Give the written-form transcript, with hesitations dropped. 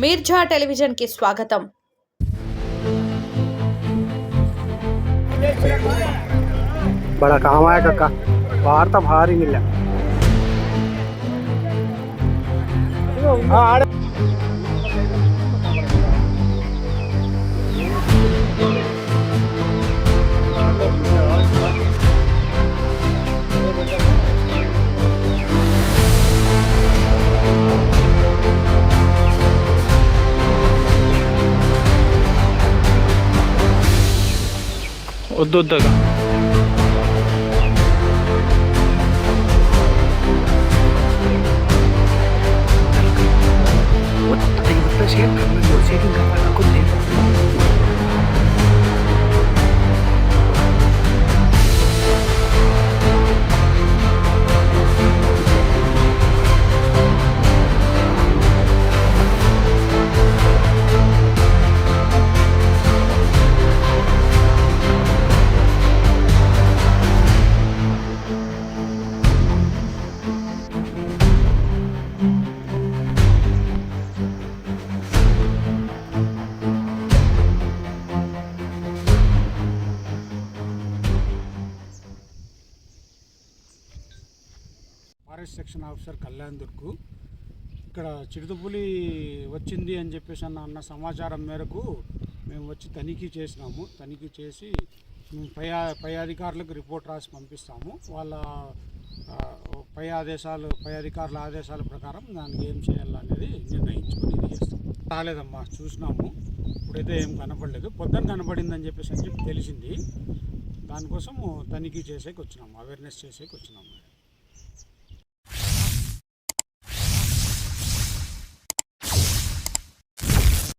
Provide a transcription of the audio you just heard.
Mirza television కి స్వాగతం। बड़ा काम आया काका, बाहर तो बाहर ही मिला। వద్దొద్దగా forest section officer Kalyan Durg ఇక్కడ చిరుతపులి వచ్చింది అని చెప్పేసి అన్న సమాచారం మేరకు మేము వచ్చి తనిఖీ చేసినాము। తనిఖీ చేసి మేము పై అధికారులకు రిపోర్ట్ రాసి పంపిస్తాము। వాళ్ళ పై అధికారుల ఆదేశాల ప్రకారం దానికి ఏం చేయాలనేది నిర్ణయించుకొని ఇది చేస్తాం। రాలేదమ్మా, చూసినాము, ఇప్పుడైతే ఏం కనపడలేదు। పొద్దున కనపడిందని చెప్పి తెలిసింది, దానికోసం తనిఖీ చేసేకి వచ్చినాము, అవేర్నెస్ చేసేకి వచ్చినాము।